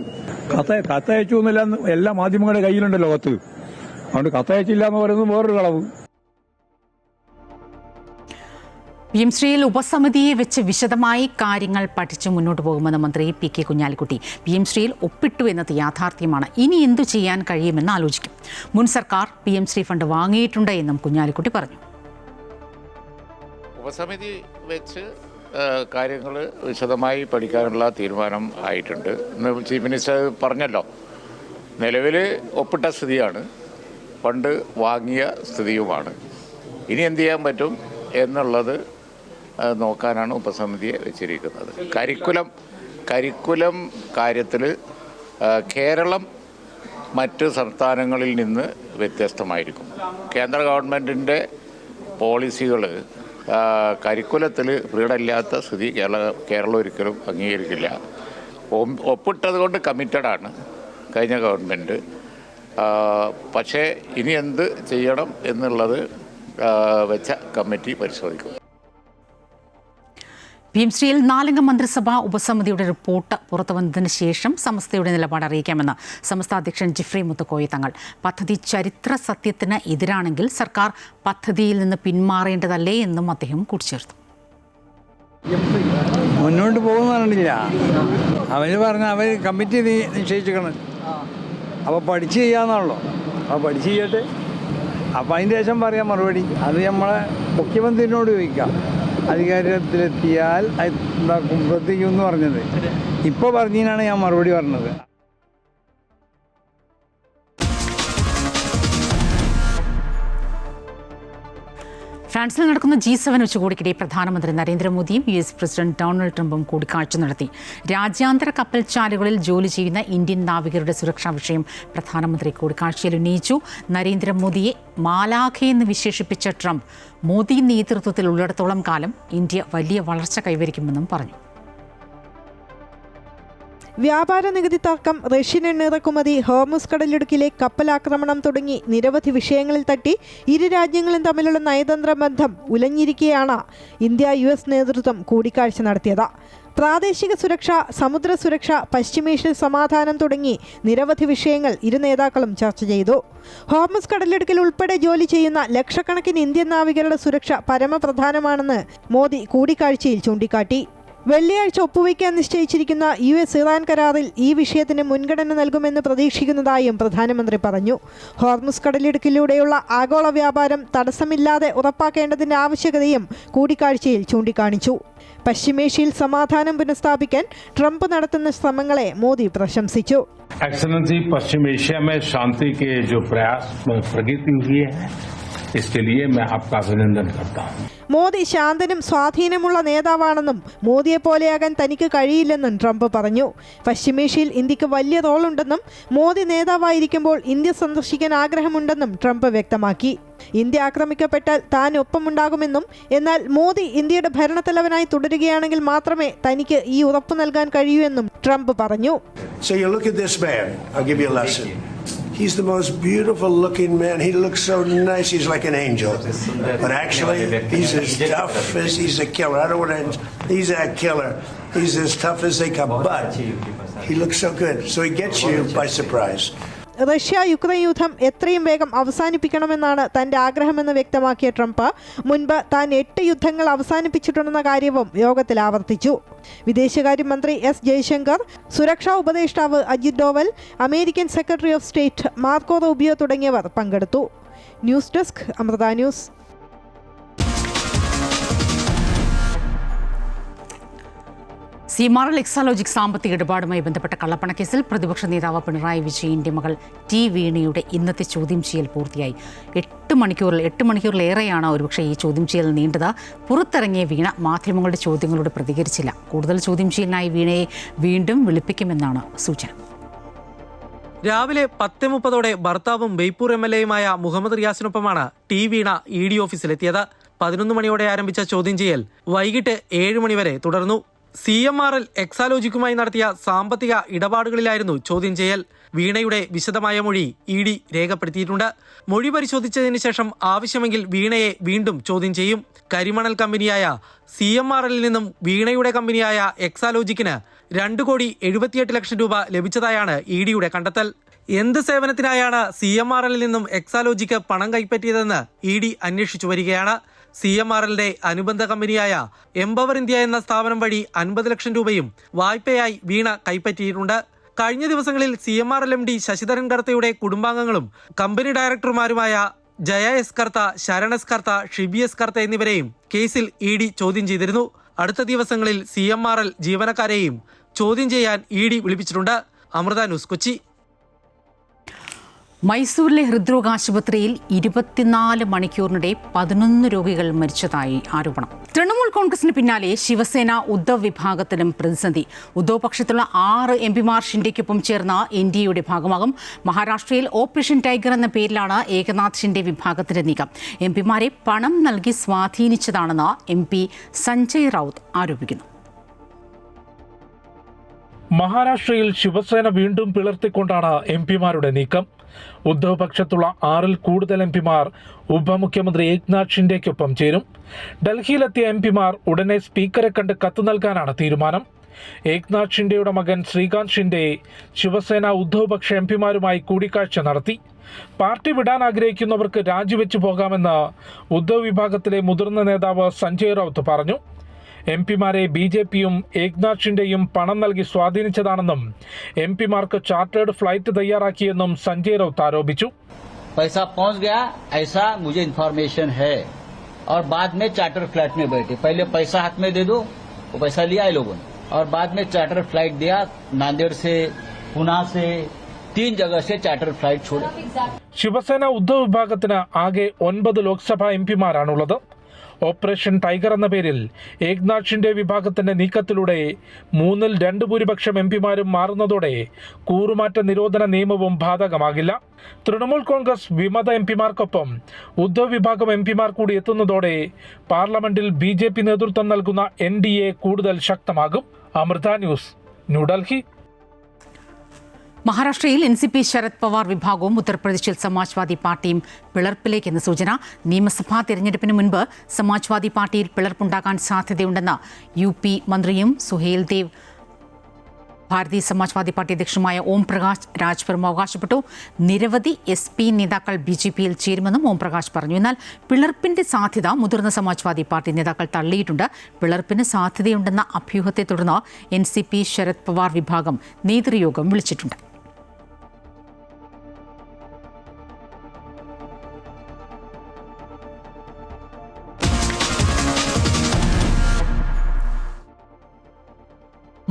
കത്തയച്ചു എന്നെല്ലാം എല്ലാ മാധ്യമങ്ങളുടെ കയ്യിലുണ്ട് ലോകത്ത്. അതുകൊണ്ട് കത്തയച്ചില്ല എന്ന് പറയുന്നത് വേറൊരു കളവ്. PMശ്രീയിൽ ഉപസമിതിയെ വെച്ച് വിശദമായി കാര്യങ്ങൾ പഠിച്ച് മുന്നോട്ട് പോകുമെന്ന് മന്ത്രി PK കുഞ്ഞാലിക്കുട്ടി. PMശ്രീയിൽ ഒപ്പിട്ടു എന്നത് യാഥാർത്ഥ്യമാണ്. ഇനി എന്തു ചെയ്യാൻ കഴിയുമെന്ന് ആലോചിക്കും. മുൻ സർക്കാർ PMശ്രീ ഫണ്ട് വാങ്ങിയിട്ടുണ്ട് എന്നും കുഞ്ഞാലിക്കുട്ടി പറഞ്ഞു. ഉപസമിതി വെച്ച് കാര്യങ്ങൾ വിശദമായി പഠിക്കാനുള്ള തീരുമാനം ആയിട്ടുണ്ട്. ഇന്ന് ചീഫ് മിനിസ്റ്റർ പറഞ്ഞല്ലോ, നിലവിൽ ഒപ്പിട്ട സ്ഥിതിയാണ്, ഫണ്ട് വാങ്ങിയ സ്ഥിതിയുമാണ്. ഇനി എന്ത് ചെയ്യാൻ പറ്റും എന്നുള്ളത് നോക്കാനാണ് ഉപസമിതിയെ വെച്ചിരിക്കുന്നത്. കരിക്കുലം കാര്യത്തിൽ കേരളം മറ്റ് സംസ്ഥാനങ്ങളിൽ നിന്ന് വ്യത്യസ്തമായിരിക്കും. കേന്ദ്ര ഗവൺമെൻറ്റിൻ്റെ പോളിസികൾ കരിക്കുലത്തിൽ ഫ്രീഡമില്ലാത്ത സ്ഥിതി കേരളം ഒരിക്കലും അംഗീകരിക്കില്ല. ഒപ്പിട്ടത് കൊണ്ട് കമ്മിറ്റഡാണ് കഴിഞ്ഞ ഗവൺമെൻറ്. പക്ഷേ ഇനി എന്ത് ചെയ്യണം എന്നുള്ളത് വെച്ച കമ്മിറ്റി പരിശോധിക്കും. PMശ്രീയിൽ 4-അംഗ മന്ത്രിസഭാ ഉപസമിതിയുടെ റിപ്പോർട്ട് പുറത്തു വന്നതിന് ശേഷം സമസ്തയുടെ നിലപാട് അറിയിക്കാമെന്ന് സമസ്ത അധ്യക്ഷൻ ജിഫ്രി മുത്തുക്കോയ തങ്ങൾ. പദ്ധതി ചരിത്ര സത്യത്തിന് എതിരാണെങ്കിൽ സർക്കാർ പദ്ധതിയിൽ നിന്ന് പിന്മാറേണ്ടതല്ലേ എന്നും അദ്ദേഹം കൂട്ടിച്ചേർത്തു. മുന്നോട്ട് പോകുന്നില്ല. അവർ പറഞ്ഞ അവർ കമ്മിറ്റി നിശ്ചയിച്ചിരിക്കണം. അപ്പോൾ പഠിച്ച് ചെയ്യാന്നാണല്ലോ. അപ്പോൾ പഠിച്ച് ചെയ്യട്ടെ. അപ്പോൾ അതിൻ്റെ ശേഷം പറയാം മറുപടി. അത് നമ്മളെ മുഖ്യമന്ത്രിനോട് ചോദിക്കാം. അധികാരത്തിലെത്തിയാൽ എന്താക്കും പ്രത്യേകിച്ചെന്ന് പറഞ്ഞത്. ഇപ്പോൾ പറഞ്ഞതിനാണ് ഞാൻ മറുപടി പറഞ്ഞത്. ഫ്രാൻസിൽ നടക്കുന്ന G7 ഉച്ചകോടിക്കിടെ പ്രധാനമന്ത്രി നരേന്ദ്രമോദിയും US പ്രസിഡന്റ് ഡൊണാൾഡ് ട്രംപും കൂടിക്കാഴ്ച നടത്തി. രാജ്യാന്തര കപ്പൽച്ചാലുകളിൽ ജോലി ചെയ്യുന്ന ഇന്ത്യൻ നാവികരുടെ സുരക്ഷാ വിഷയം പ്രധാനമന്ത്രി കൂടിക്കാഴ്ചയിൽ ഉന്നയിച്ചു. നരേന്ദ്രമോദിയെ മാലാഖയെന്ന് വിശേഷിപ്പിച്ച ട്രംപ് മോദി നേതൃത്വത്തിൽ ഉള്ളിടത്തോളം കാലം ഇന്ത്യ വലിയ വളർച്ച കൈവരിക്കുമെന്നും പറഞ്ഞു. വ്യാപാര നികുതി തർക്കം, റഷ്യൻ എണ്ണ ഇറക്കുമതി, ഹോർമുസ് കടലിടുക്കിലെ കപ്പലാക്രമണം തുടങ്ങി നിരവധി വിഷയങ്ങളിൽ തട്ടി ഇരു രാജ്യങ്ങളും തമ്മിലുള്ള നയതന്ത്ര ബന്ധം ഉലഞ്ഞിരിക്കെയാണ് ഇന്ത്യ US നേതൃത്വം കൂടിക്കാഴ്ച നടത്തിയത്. പ്രാദേശിക സുരക്ഷ, സമുദ്ര സുരക്ഷ, പശ്ചിമേഷ്യൻ സമാധാനം തുടങ്ങി നിരവധി വിഷയങ്ങൾ ഇരു നേതാക്കളും ചർച്ച ചെയ്തു. ഹോർമുസ് കടലിടുക്കിൽ ഉൾപ്പെടെ ജോലി ചെയ്യുന്ന ലക്ഷക്കണക്കിന് ഇന്ത്യൻ നാവികരുടെ സുരക്ഷ പരമപ്രധാനമാണെന്ന് മോദി കൂടിക്കാഴ്ചയിൽ ചൂണ്ടിക്കാട്ടി. വെള്ളിയാഴ്ച ഒപ്പുവയ്ക്കാൻ നിശ്ചയിച്ചിരിക്കുന്ന US ഇറാൻ കരാറിൽ ഈ വിഷയത്തിന് മുൻഗണന നൽകുമെന്ന് പ്രതീക്ഷിക്കുന്നതായും പ്രധാനമന്ത്രി പറഞ്ഞു. ഹോർമുസ് കടലിടുക്കിലൂടെയുള്ള ആഗോള വ്യാപാരം തടസ്സമില്ലാതെ ഉറപ്പാക്കേണ്ടതിന്റെ ആവശ്യകതയും കൂടിക്കാഴ്ചയിൽ ചൂണ്ടിക്കാണിച്ചു. പശ്ചിമേഷ്യയിൽ സമാധാനം പുനഃസ്ഥാപിക്കാൻ ട്രംപ് നടത്തുന്ന ശ്രമങ്ങളെ മോദി പ്രശംസിച്ചു. एक्सेलेंसी पश्चिम एशिया में शांति के जो प्रयास में प्रगति हुई है, इसके लिए मैं आपका अभिनंदन करता हूँ. മോദി ശാന്തനും സ്വാധീനമുള്ള നേതാവാണെന്നും മോദിയെ പോലെയാകാൻ തനിക്ക് കഴിയില്ലെന്നും ട്രംപ് പറഞ്ഞു. പശ്ചിമേഷ്യയിൽ ഇന്ത്യക്ക് വലിയ റോളുണ്ടെന്നും മോദി നേതാവായിരിക്കുമ്പോൾ ഇന്ത്യ സന്ദർശിക്കാൻ ആഗ്രഹമുണ്ടെന്നും ട്രംപ് വ്യക്തമാക്കി. ഇന്ത്യ ആക്രമിക്കപ്പെട്ടാൽ താൻ ഒപ്പമുണ്ടാകുമെന്നും എന്നാൽ മോദി ഇന്ത്യയുടെ ഭരണത്തലവനായി തുടരുകയാണെങ്കിൽ മാത്രമേ തനിക്ക് ഈ ഉറപ്പ് നൽകാൻ കഴിയൂ എന്നും ട്രംപ് പറഞ്ഞു. So you look at this man, I'll give you a lesson. He's the most beautiful looking man. He looks so nice. He's like an angel. But actually, he's as tough as he's a killer. I don't want to. He's a killer. He's as tough as they come. But he looks so good. So he gets you by surprise. Russia Ukraine യുദ്ധം എത്രയും വേഗം അവസാനിപ്പിക്കണമെന്നാണ് തന്റെ ആഗ്രഹമെന്ന് വ്യക്തമാക്കിയ Trump മുൻപ് താൻ 8 യുദ്ധങ്ങൾ അവസാനിപ്പിച്ചിട്ടുണ്ടെന്ന കാര്യവും യോഗത്തിൽ ആവർത്തിച്ചു. വിദേശകാര്യമന്ത്രി S ജയശങ്കർ, സുരക്ഷാ ഉപദേഷ്ടാവ് Ajit Doval, American secretary of state Marco Rubio തുടങ്ങിയവർ പങ്കെടുത്തു. News desk, Amrita news. സീമാറൽ എക്സാലോജിക് സാമ്പത്തിക ഇടപാടുമായി ബന്ധപ്പെട്ട കള്ളപ്പണക്കേസിൽ പ്രതിപക്ഷ നേതാവ് പിണറായി വിജയന്റെ മകൾ T വീണയുടെ ഇന്നത്തെ ചോദ്യം ചെയ്യൽ പൂർത്തിയായി. 8 മണിക്കൂറിലേറെയാണ് ഒരുപക്ഷെ ഈ ചോദ്യം ചെയ്യൽ നീണ്ടത്. പുറത്തിറങ്ങിയ വീണ മാധ്യമങ്ങളുടെ ചോദ്യങ്ങളോട് പ്രതികരിച്ചില്ല. കൂടുതൽ ചോദ്യം ചെയ്യലിനായി വീണയെ വീണ്ടും വിളിപ്പിക്കുമെന്നാണ് സൂചന. രാവിലെ 10:30 ഭർത്താവും ബേപ്പൂർ MLAയുമായ മുഹമ്മദ് റിയാസിനൊപ്പമാണ് T വീണ ED ഓഫീസിലെത്തിയത്. 11 മണിയോടെ ആരംഭിച്ച ചോദ്യം ചെയ്യൽ വൈകിട്ട് 7 മണിവരെ തുടർന്നു. CMRL എക്സാലോജിക്കുമായി നടത്തിയ സാമ്പത്തിക ഇടപാടുകളിലായിരുന്നു ചോദ്യം ചെയ്യൽ. വീണയുടെ വിശദമായ മൊഴി ED രേഖപ്പെടുത്തിയിട്ടുണ്ട്. മൊഴി പരിശോധിച്ചതിന് ശേഷം ആവശ്യമെങ്കിൽ വീണയെ വീണ്ടും ചോദ്യം ചെയ്യും. കരിമണൽ കമ്പനിയായ CMRLൽ നിന്നും വീണയുടെ കമ്പനിയായ എക്സാലോജിക്കിന് 2,78 ലക്ഷം രൂപ ലഭിച്ചതായാണ് EDയുടെ കണ്ടെത്തൽ. എന്ത് സേവനത്തിനായാണ് CMRLൽ നിന്നും എക്സാലോജിക്ക് പണം കൈപ്പറ്റിയതെന്ന് ED അന്വേഷിച്ചു വരികയാണ്. CMRLന്റെ അനുബന്ധ കമ്പനിയായ എംപവർ ഇന്ത്യ എന്ന സ്ഥാപനം വഴി 50 ലക്ഷം രൂപയും വായ്പയായി വീണ കൈപ്പറ്റിയിട്ടുണ്ട്. കഴിഞ്ഞ ദിവസങ്ങളിൽ CMRL MD ശശിധരൻ കർത്തയുടെ കുടുംബാംഗങ്ങളും കമ്പനി ഡയറക്ടർമാരുമായ ജയ എസ് കർത്ത, ശരൺ എസ് കർത്ത, ഷിബി എസ് കർത്ത എന്നിവരെയും കേസിൽ ED ചോദ്യം ചെയ്തിരുന്നു. അടുത്ത ദിവസങ്ങളിൽ CMRL ജീവനക്കാരെയും ചോദ്യം ചെയ്യാൻ ED വിളിപ്പിച്ചിട്ടുണ്ട്. അമൃത ന്യൂസ്, കൊച്ചി. മൈസൂരിലെ ഹൃദ്രോഗാശുപത്രിയിൽ 24 മണിക്കൂറിനിടെ 11 രോഗികൾ മരിച്ചതായി ആരോപണം. തൃണമൂൽ കോൺഗ്രസിന് പിന്നാലെ ശിവസേന ഉദ്ധവ് വിഭാഗത്തിലും പ്രതിസന്ധി. ഉദ്ധവ് പക്ഷത്തുള്ള 6 MPമാർ ഷിൻഡെയ്ക്കൊപ്പം ചേർന്ന NDAയുടെ ഭാഗമാകും. മഹാരാഷ്ട്രയിൽ ഓപ്പറേഷൻ ടൈഗർ എന്ന പേരിലാണ് ഏകനാഥ് ഷിൻഡെ വിഭാഗത്തിന്റെ നീക്കം. MPമാരെ പണം നൽകി സ്വാധീനിച്ചതാണെന്ന് MP സഞ്ജയ് റൌത്ത് ആരോപിക്കുന്നു. മഹാരാഷ്ട്രയിൽ ശിവസേന വീണ്ടും പിളർത്തിക്കൊണ്ടാണ് MPമാരുടെ നീക്കം. ഉദ്ധവ് പക്ഷത്തുള്ള 6-ൽ കൂടുതൽ MPമാർ ഉപമുഖ്യമന്ത്രി ഏക്നാഥ് ഷിൻഡെയ്ക്കൊപ്പം ചേരും. ഡൽഹിയിലെത്തിയ MPമാർ ഉടനെ സ്പീക്കറെ കണ്ട് കത്ത് നൽകാനാണ് തീരുമാനം. ഏക്നാഥ് ഷിൻഡെയുടെ മകൻ ശ്രീകാന്ത് ഷിൻഡെ ശിവസേന ഉദ്ധവ് പക്ഷ MPമാരുമായി കൂടിക്കാഴ്ച നടത്തി. പാർട്ടി വിടാൻ ആഗ്രഹിക്കുന്നവർക്ക് രാജിവെച്ചു പോകാമെന്ന് ഉദ്ധവ് വിഭാഗത്തിലെ മുതിർന്ന നേതാവ് സഞ്ജയ് റൌത്ത് പറഞ്ഞു. MPമാരെ BJPയും ഏക്നാഥ് ഷിൻഡെയും പണം നൽകി സ്വാധീനിച്ചതാണെന്നും MPമാർക്ക് ചാർട്ടേഡ് ഫ്ലൈറ്റ് തയ്യാറാക്കിയെന്നും സഞ്ജയ് റൌത്ത് ആരോപിച്ചു. पैसा पहुंच गया ऐसा मुझे इन्फॉर्मेशन है और बाद में चार्टर फ्लाइट में बैठे. पहले पैसा हाथ में दे दो, वो पैसा लिया है लोगों ने, और बाद में चार्टर फ्लाइट दिया. नांदेड़ से, पुणे से, 3 जगह से चार्टर फ्लाइट छोड़े. ശിവസേന ഉദ്ധവ് വിഭാഗത്തിന് ആകെ 9 ലോക്സഭാ MPമാരാണുള്ളത്. ഓപ്പറേഷൻ ടൈഗർ എന്ന പേരിൽ ഏക്നാഥ് ഷിൻഡെ വിഭാഗത്തിന്റെ നീക്കത്തിലൂടെ 3-ൽ 2 ഭൂരിപക്ഷം MPമാരും മാറുന്നതോടെ കൂറുമാറ്റ നിരോധന നിയമവും ബാധകമാകില്ല. തൃണമൂൽ കോൺഗ്രസ് വിമത MPമാർക്കൊപ്പം ഉദ്ധവ് വിഭാഗം MPമാർ കൂടി എത്തുന്നതോടെ പാർലമെന്റിൽ BJP നേതൃത്വം നൽകുന്ന NDA കൂടുതൽ ശക്തമാകും. അമൃത ന്യൂസ്, ന്യൂഡൽഹി. മഹാരാഷ്ട്രയിൽ NCP ശരത് പവാർ വിഭാഗവും ഉത്തർപ്രദേശിൽ സമാജ്വാദി പാർട്ടിയും പിളർപ്പിലേക്കെന്ന് സൂചന. നിയമസഭാ തെരഞ്ഞെടുപ്പിന് മുൻപ് സമാജ്വാദി പാർട്ടിയിൽ പിളർപ്പുണ്ടാകാൻ സാധ്യതയുണ്ടെന്ന് UP മന്ത്രിയും സുഹേൽ ദേവ് ഭാരതീയ സമാജ്വാദി പാർട്ടി അധ്യക്ഷനുമായ ഓം പ്രകാശ് രാജ്വർമ്മ അവകാശപ്പെട്ടു. നിരവധി SP നേതാക്കൾ BJPയിൽ ചേരുമെന്നും ഓം പ്രകാശ് പറഞ്ഞു. എന്നാൽ പിളർപ്പിന്റെ സാധ്യത മുതിർന്ന സമാജ്വാദി പാർട്ടി നേതാക്കൾ തള്ളിയിട്ടുണ്ട്. പിളർപ്പിന് സാധ്യതയുണ്ടെന്ന അഭ്യൂഹത്തെ തുടർന്ന് NCP ശരത് പവാർ വിഭാഗം നേതൃയോഗം വിളിച്ചിട്ടുണ്ട്.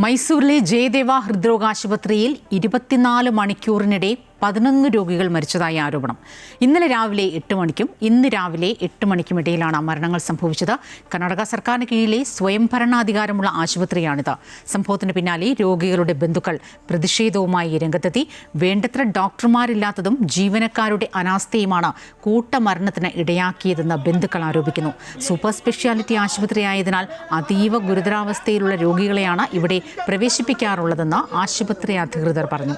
മൈസൂരിലെ ജയദേവ ഹൃദ്രോഗാശുപത്രിയിൽ 24 മണിക്കൂറിനിടെ 11 രോഗികൾ മരിച്ചതായി ആരോപണം. ഇന്നലെ രാവിലെ 8 മണിക്കും ഇന്ന് രാവിലെ 8 മണിക്കും ഇടയിലാണ് മരണങ്ങൾ സംഭവിച്ചത്. കർണാടക സർക്കാരിന് കീഴിലെ സ്വയംഭരണാധികാരമുള്ള ആശുപത്രിയാണിത്. സംഭവത്തിന് പിന്നാലെ രോഗികളുടെ ബന്ധുക്കൾ പ്രതിഷേധവുമായി രംഗത്തെത്തി. വേണ്ടത്ര ഡോക്ടർമാരില്ലാത്തതും ജീവനക്കാരുടെ അനാസ്ഥയുമാണ് കൂട്ടമരണത്തിന് ഇടയാക്കിയതെന്ന് ബന്ധുക്കൾ ആരോപിക്കുന്നു. സൂപ്പർ സ്പെഷ്യാലിറ്റി ആശുപത്രിയായതിനാൽ അതീവ ഗുരുതരാവസ്ഥയിലുള്ള രോഗികളെയാണ് ഇവിടെ പ്രവേശിപ്പിക്കാറുള്ളതെന്ന് ആശുപത്രി അധികൃതർ പറഞ്ഞു.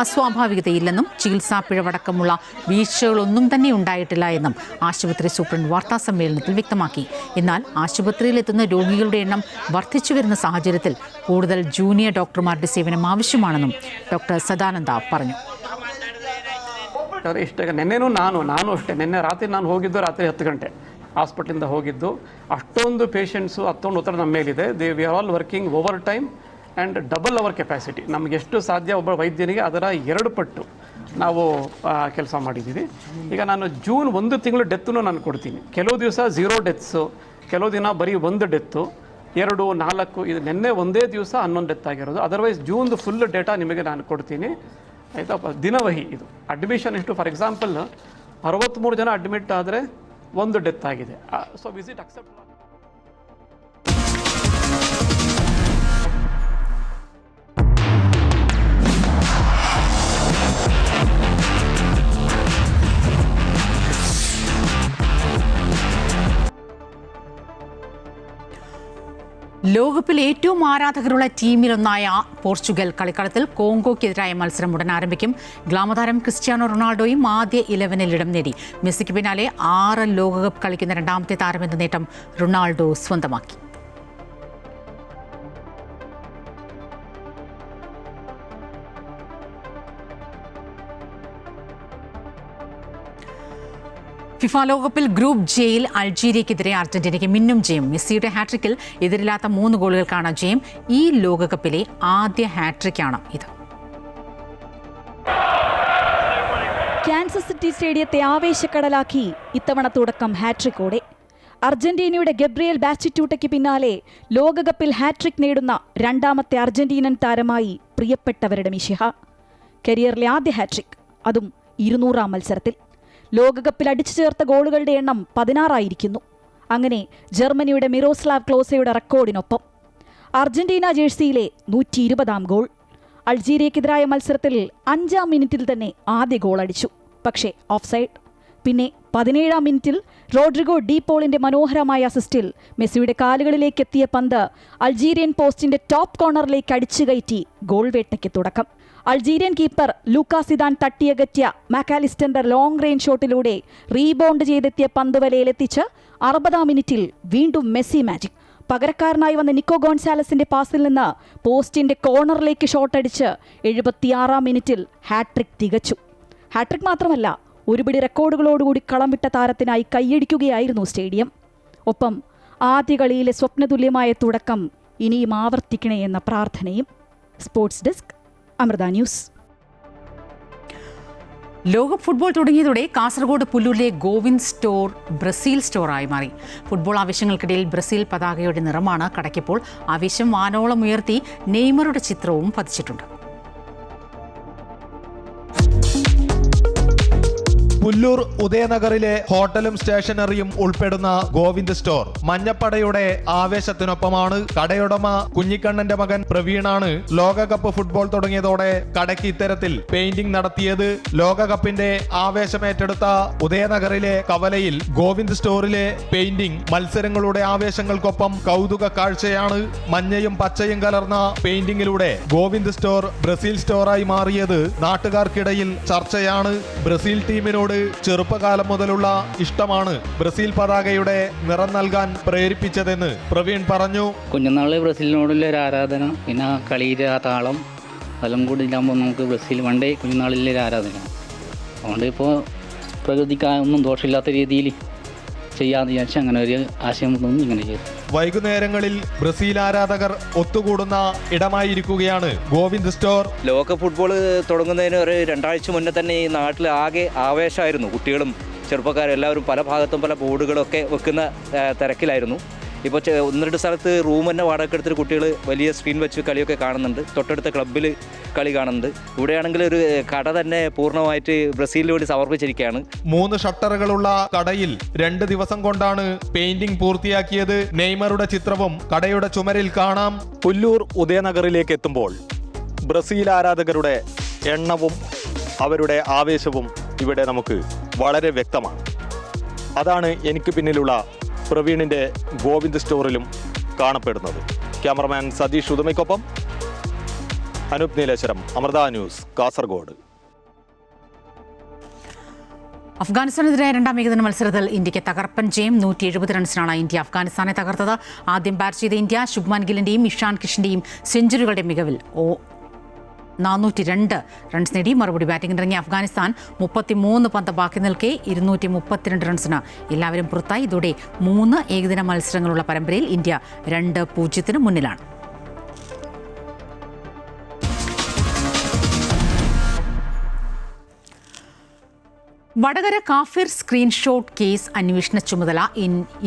അസ്വാഭാവികതയില്ലെന്നും ചികിത്സാ പിഴവടക്കമുള്ള വീഴ്ചകളൊന്നും തന്നെ ഉണ്ടായിട്ടില്ല എന്നും ആശുപത്രി സൂപ്രണ്ട് വാർത്താ സമ്മേളനത്തിൽ വ്യക്തമാക്കി. എന്നാൽ ആശുപത്രിയിലെത്തുന്ന രോഗികളുടെ എണ്ണം വർദ്ധിച്ചു വരുന്ന സാഹചര്യത്തിൽ കൂടുതൽ ജൂനിയർ ഡോക്ടർമാരുടെ സേവനം ആവശ്യമാണെന്നും ഡോക്ടർ ಸದಾನಂದ പറഞ്ഞു. ಇಷ್ಟ ನೆನ್ನೆನೂ ನಾನು ಅಷ್ಟೇ ನಿನ್ನೆ ರಾತ್ರಿ ನಾನು ಹೋಗಿದ್ದು ರಾತ್ರಿ 10 ಗಂಟೆ ಹಾಸ್ಪಿಟ್ಲಿಂದ ಹೋಗಿದ್ದು. ಅಷ್ಟೊಂದು ಪೇಷಂಟ್ಸು ಅಷ್ಟೊಂದು ಒತ್ತಡ ನಮ್ಮ ಮೇಲಿದೆ. We are all working overtime and double our capacity. ನಮಗೆ ಎಷ್ಟು ಸಾಧ್ಯ ಒಬ್ಬ ವೈದ್ಯನಿಗೆ ಅದರ 2 ಪಟ್ಟು ನಾವು ಕೆಲಸ ಮಾಡಿದ್ದೀವಿ. ಈಗ ನಾನು ಜೂನ್ 1 ತಿಂಗಳು ಡೆತ್ತನ್ನು ನಾನು ಕೊಡ್ತೀನಿ. ಕೆಲವು ದಿವಸ 0 ಡೆತ್ಸು, ಕೆಲವು ದಿನ ಬರೀ 1 ಡೆತ್ತು, 2, 4 ಇದು ನಿನ್ನೆ ಒಂದೇ ದಿವಸ 11 ಡೆತ್ ಆಗಿರೋದು. ಅದರ್ವೈಸ್ ಜೂನ್ದು ಫುಲ್ ಡೇಟಾ ನಿಮಗೆ ನಾನು ಕೊಡ್ತೀನಿ, ಆಯಿತಾ. ದಿನವಹಿ ಇದು ಅಡ್ಮಿಷನ್ ಎಷ್ಟು, ಫಾರ್ ಎಕ್ಸಾಂಪಲ್ 63 ಜನ ಅಡ್ಮಿಟ್ ಆದರೆ 1 ಡೆತ್ ಆಗಿದೆ. So visit accept. ലോകകപ്പിൽ ഏറ്റവും ആരാധകരുള്ള ടീമിലൊന്നായ പോർച്ചുഗൽ കളിക്കളത്തിൽ കോങ്കോയ്ക്കെതിരായ മത്സരം ഉടൻ ആരംഭിക്കും. ഗ്ലാമതാരം ക്രിസ്ത്യാനോ റൊണാൾഡോയും ആദ്യ 11-ൽ ഇടം നേടി. മെസ്സിക്ക് പിന്നാലെ 6 ലോകകപ്പ് കളിക്കുന്ന രണ്ടാമത്തെ താരമെന്ന നേട്ടം റൊണാൾഡോ സ്വന്തമാക്കി. ഫിഫ ലോകകപ്പിൽ ഗ്രൂപ്പ് ജെയിൽ അൾജീരിയക്കെതിരെ അർജന്റീനയ്ക്ക് മിന്നും ജയം. മെസ്സിയുടെ ഹാട്രിക്കിൽ എതിരില്ലാത്ത 3 ഗോളുകൾക്കാണ് ജയം. ഈ ലോകകപ്പിലെ ആദ്യ ഹാട്രിക്കാണ് ഇത്. കാൻസസ് സിറ്റി സ്റ്റേഡിയത്തെ ആവേശക്കടലാക്കി ഇത്തവണ തുടക്കം ഹാട്രിക്കോടെ. അർജന്റീനയുടെ ഗബ്രിയേൽ ബാറ്റിസ്റ്റൂട്ടയ്ക്ക് പിന്നാലെ ലോകകപ്പിൽ ഹാട്രിക് നേടുന്ന രണ്ടാമത്തെ അർജന്റീനൻ താരമായി പ്രിയപ്പെട്ടവരുടെ മിശിഹ. കരിയറിലെ ആദ്യ ഹാട്രിക്, അതും 200-ാം മത്സരത്തിൽ. ലോകകപ്പിൽ അടിച്ചു ചേർത്ത ഗോളുകളുടെ എണ്ണം 16 അങ്ങനെ ജർമ്മനിയുടെ മിറോസ്ലാവ് ക്ലോസയുടെ റെക്കോർഡിനൊപ്പം. അർജന്റീന ജേഴ്സിയിലെ 120-ാം ഗോൾ. അൾജീരിയക്കെതിരായ മത്സരത്തിൽ 5-ാം മിനിറ്റിൽ തന്നെ ആദ്യ ഗോൾ അടിച്ചു. പക്ഷേ ഓഫ് സൈഡ്. പിന്നെ 17-ാം മിനിറ്റിൽ റോഡ്രിഗോ ഡി പോളിന്റെ മനോഹരമായ അസിസ്റ്റിൽ മെസ്സിയുടെ കാലുകളിലേക്ക് എത്തിയ പന്ത് അൾജീരിയൻ പോസ്റ്റിന്റെ ടോപ്പ് കോർണറിലേക്ക് അടിച്ചു കയറ്റി ഗോൾ വേട്ടയ്ക്ക് തുടക്കം. അൾജീരിയൻ കീപ്പർ ലൂക്കാസിദാൻ തട്ടിയകറ്റിയ മാക്കാലിസ്റ്ററിന്റെ ലോങ് റേഞ്ച് ഷോട്ടിലൂടെ റീബൗണ്ട് ചെയ്തെത്തിയ പന്ത് വലയിലെത്തിച്ച് 60-ാം മിനിറ്റിൽ വീണ്ടും മെസ്സി മാജിക്. പകരക്കാരനായി വന്ന നിക്കോ ഗോൺസാലസിന്റെ പാസിൽ നിന്ന് പോസ്റ്റിന്റെ കോർണറിലേക്ക് ഷോട്ടടിച്ച് 76-ാം മിനിറ്റിൽ ഹാട്രിക് തികച്ചു. ഹാട്രിക് മാത്രമല്ല, ഒരുപിടി റെക്കോർഡുകളോടുകൂടി കളം വിട്ട താരത്തിനായി കൈയടിക്കുകയായിരുന്നു സ്റ്റേഡിയം. ഒപ്പം ആദ്യ കളിയിലെ സ്വപ്നതുല്യമായ തുടക്കം ഇനിയും ആവർത്തിക്കണേ എന്ന പ്രാർത്ഥനയും. Sports desk, Amrita news. ലോകകപ്പ് ഫുട്ബോൾ തുടങ്ങിയതോടെ കാസർഗോഡ് പുല്ലൂരിലെ ഗോവിന്ദ് സ്റ്റോർ ബ്രസീൽ സ്റ്റോറായി മാറി. ഫുട്ബോൾ ആവേശങ്ങൾക്കിടയിൽ ബ്രസീൽ പതാകയുടെ നിറമാണ് കടയ്ക്കപ്പോൾ. ആവേശം വാനോളം ഉയർത്തി നെയ്മറുടെ ചിത്രവും പതിച്ചിട്ടുണ്ട്. പുല്ലൂർ ഉദയനഗറിലെ ഹോട്ടലും സ്റ്റേഷനറിയും ഉൾപ്പെടുന്ന ഗോവിന്ദ് സ്റ്റോർ മഞ്ഞപ്പടയുടെ ആവേശത്തിനൊപ്പമാണ്. കടയുടമ കുഞ്ഞിക്കണ്ണന്റെ മകൻ പ്രവീണാണ് ലോകകപ്പ് ഫുട്ബോൾ തുടങ്ങിയതോടെ കടയ്ക്ക് ഇത്തരത്തിൽ പെയിന്റിംഗ് നടത്തിയത്. ലോകകപ്പിന്റെ ആവേശമേറ്റെടുത്ത ഉദയനഗറിലെ കവലയിൽ ഗോവിന്ദ് സ്റ്റോറിലെ പെയിന്റിംഗ് മത്സരങ്ങളുടെ ആവേശങ്ങൾക്കൊപ്പം കൗതുക കാഴ്ചയാണ്. മഞ്ഞയും പച്ചയും കലർന്ന പെയിന്റിംഗിലൂടെ ഗോവിന്ദ് സ്റ്റോർ ബ്രസീൽ സ്റ്റോറായി മാറിയത് നാട്ടുകാർക്കിടയിൽ ചർച്ചയാണ്. ബ്രസീൽ ടീമിനോട് ചെറുപ്പകാലം മുതലുള്ള ഇഷ്ടമാണ് ബ്രസീൽ പതാകയുടെ നിറം നൽകാൻ പ്രേരിപ്പിച്ചതെന്ന് പ്രവീൺ പറഞ്ഞു. കുഞ്ഞുനാളിൽ ബ്രസീലിനോടുള്ള ഒരു ആരാധന, പിന്നെ കളിയിലെ ആ താളം എല്ലാം കൂടി ഇല്ലാകുമ്പോൾ നമുക്ക് ബ്രസീൽ പണ്ടേ കുഞ്ഞുനാളിലെ ഒരു ആരാധന. അതുകൊണ്ട് ഇപ്പോൾ പ്രകൃതിക്കൊന്നും ദോഷമില്ലാത്ത രീതിയിൽ ചെയ്യാന്ന് വിചാരിച്ചാൽ അങ്ങനെ ഒരു ആശയം തോന്നി ഇങ്ങനെ ചെയ്തു. വൈകുന്നേരങ്ങളിൽ ബ്രസീൽ ആരാധകർ ഒത്തുകൂടുന്ന ഇടമായിരിക്കുകയാണ് ഗോവിന്ദ് സ്റ്റോർ. ലോക ഫുട്ബോൾ തുടങ്ങുന്നതിന് ഒരു 2 ആഴ്ച മുന്നേ തന്നെ ഈ നാട്ടിൽ ആകെ ആവേശമായിരുന്നു. കുട്ടികളും ചെറുപ്പക്കാരും എല്ലാവരും പല ഭാഗത്തും പല ബോർഡുകളൊക്കെ വെക്കുന്ന തിരക്കിലായിരുന്നു. ഇപ്പോൾ 1-2 സ്ഥലത്ത് റൂം തന്നെ വാടക എടുത്തിട്ട് കുട്ടികൾ വലിയ സ്ക്രീൻ വെച്ച് കളിയൊക്കെ കാണുന്നുണ്ട്. തൊട്ടടുത്ത ക്ലബ്ബിൽ കളി കാണുന്നുണ്ട്. ഇവിടെയാണെങ്കിൽ ഒരു കട തന്നെ പൂർണ്ണമായിട്ട് ബ്രസീലിന് വേണ്ടി സമർപ്പിച്ചിരിക്കുകയാണ്. 3 ഷട്ടറുകളുള്ള കടയിൽ 2 ദിവസം കൊണ്ടാണ് പെയിന്റിംഗ് പൂർത്തിയാക്കിയത്. നെയ്മറുടെ ചിത്രവും കടയുടെ ചുമരിൽ കാണാം. പുല്ലൂർ ഉദയനഗറിലേക്ക് എത്തുമ്പോൾ ബ്രസീൽ ആരാധകരുടെ എണ്ണവും അവരുടെ ആവേശവും ഇവിടെ നമുക്ക് വളരെ വ്യക്തമാണ്. അതാണ് എനിക്ക് പിന്നിലുള്ള പ്രവീണിന്റെ ഗോവിന്ദ് സ്റ്റോറിലും കാണപ്പെടുന്നത്. ക്യാമറമാൻ സതീഷ് ഉദമയ്ക്കൊപ്പം അനൂപ് നീലേശ്വരം, അമൃത ന്യൂസ്, കാസർഗോഡ്. അഫ്ഗാനിസ്ഥാനെതിരായ 2ാം ഏകദിന മത്സരത്തിൽ ഇന്ത്യക്ക് തകർപ്പൻ ജയം. 170 റൺസിനാണ് ഇന്ത്യ അഫ്ഗാനിസ്ഥാനെ തകർത്തത്. ആദ്യം ബാറ്റ് ചെയ്ത ഇന്ത്യ ശുഭ്മാൻ ഗില്ലിന്റെയും ഇഷാൻ കിഷന്റെയും സെഞ്ചുറികളുടെ മികവിൽ 402 റൺസ് നേടി. മറുപടി ബാറ്റിംഗിനിറങ്ങിയ അഫ്ഗാനിസ്ഥാൻ 33 പന്ത് ബാക്കി നിൽക്കെ 232 റൺസിന് എല്ലാവരും പുറത്തായി. ഇതോടെ 3 ഏകദിന മത്സരങ്ങളുള്ള പരമ്പരയിൽ ഇന്ത്യ 2-0 മുന്നിലാണ്. വടകര കാഫിർ സ്ക്രീൻഷോട്ട് കേസ് അന്വേഷണ ചുമതല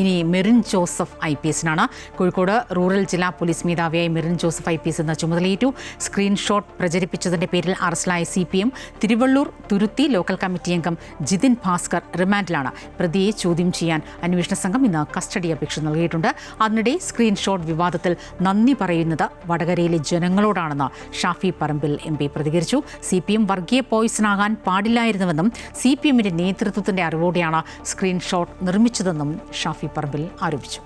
ഇനി മെറിൻ ജോസഫ് IPSനാണ്. കോഴിക്കോട് റൂറൽ ജില്ലാ പോലീസ് മേധാവിയായി മെറിൻ ജോസഫ് IPS എന്ന ചുമതലയേറ്റു. സ്ക്രീൻഷോട്ട് പ്രചരിപ്പിച്ചതിന്റെ പേരിൽ അറസ്റ്റിലായ CPM തിരുവള്ളൂർ തുരുത്തി ലോക്കൽ കമ്മിറ്റി അംഗം ജിതിൻ ഭാസ്കർ റിമാൻഡിലാണ്. പ്രതിയെ ചോദ്യം ചെയ്യാൻ അന്വേഷണ സംഘം ഇന്ന് കസ്റ്റഡി അപേക്ഷ നൽകിയിട്ടുണ്ട്. അതിനിടെ സ്ക്രീൻഷോട്ട് വിവാദത്തിൽ നന്ദി പറയുന്നത് വടകരയിലെ ജനങ്ങളോടാണെന്ന് ഷാഫി പറമ്പിൽ MP പ്രതികരിച്ചു. CPM വർഗീയ പോയിസണാകാൻ പാടില്ലായിരുന്നുവെന്നും CPM നേതൃത്വത്തിന്റെ അറിവോടെയാണ് സ്ക്രീൻഷോട്ട് നിർമ്മിച്ചതെന്നും ഷാഫി പറമ്പിൽ ആരോപിച്ചു.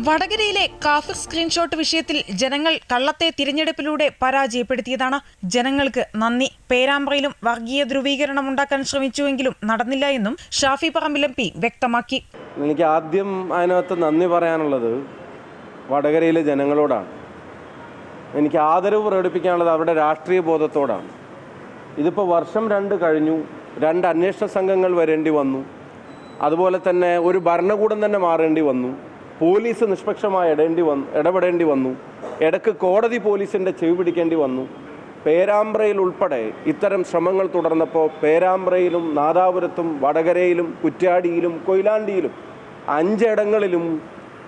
വടകരയിലെ കാഫിർ സ്ക്രീൻഷോട്ട് വിഷയത്തിൽ ജനങ്ങൾ കള്ളത്തെ തിരഞ്ഞെടുപ്പിലൂടെ പരാജയപ്പെടുത്തിയതാണ്. ജനങ്ങൾക്ക് നന്ദി. പേരാമ്പ്രയിലും വർഗീയ ധ്രുവീകരണം ഉണ്ടാക്കാൻ ശ്രമിച്ചുവെങ്കിലും നടന്നില്ല എന്നും ഷാഫി പറമ്പിൽ MP വ്യക്തമാക്കി. എനിക്ക് ആദ്യം അതിനകത്ത് നന്ദി പറയാനുള്ളത് വടകരയിലെ ജനങ്ങളോടാണ്. എനിക്ക് ആദരവ് പ്രകടിപ്പിക്കാനുള്ളത് അവരുടെ രാഷ്ട്രീയ ബോധത്തോടാണ്. ഇതിപ്പോൾ വർഷം 2 കഴിഞ്ഞു. 2 അന്വേഷണ സംഘങ്ങൾ വരേണ്ടി വന്നു. അതുപോലെ തന്നെ ഒരു ഭരണകൂടം തന്നെ മാറേണ്ടി വന്നു. പോലീസ് നിഷ്പക്ഷമായി ഇടപെടേണ്ടി വന്നു. ഇടയ്ക്ക് കോടതി പോലീസിൻ്റെ ചെവി പിടിക്കേണ്ടി വന്നു. പേരാമ്പ്രയിൽ ഉൾപ്പെടെ ഇത്തരം ശ്രമങ്ങൾ തുടർന്നപ്പോൾ പേരാമ്പ്രയിലും നാദാപുരത്തും വടകരയിലും കുറ്റ്യാടിയിലും കൊയിലാണ്ടിയിലും 5 ഇടങ്ങളിലും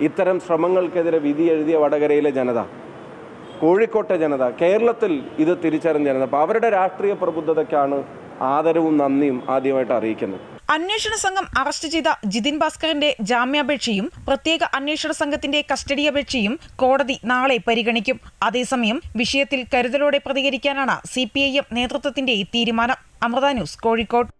ഇത്തരം ശ്രമങ്ങൾക്കെതിരെ വിധി എഴുതിയ വടകരയിലെ ജനത, കോഴിക്കോട്ടെ ജനത, കേരളത്തിൽ ഇത് തിരിച്ചറിഞ്ഞ ജനത, അപ്പോൾ അവരുടെ രാഷ്ട്രീയ പ്രബുദ്ധതയ്ക്കാണ് ആദരവും നന്ദിയും ആദ്യമായിട്ട് അറിയിക്കുന്നത്. അന്വേഷണ സംഘം അറസ്റ്റ് ചെയ്ത ജിതിൻ ഭാസ്കറിന്റെ ജാമ്യാപേക്ഷയും പ്രത്യേക അന്വേഷണ സംഘത്തിന്റെ കസ്റ്റഡി അപേക്ഷയും കോടതി നാളെ പരിഗണിക്കും. അതേസമയം വിഷയത്തിൽ കരുതലോടെ പ്രതികരിക്കാനാണ് CPIM നേതൃത്വത്തിന്റെ തീരുമാനം. അമൃത ന്യൂസ്, കോഴിക്കോട്.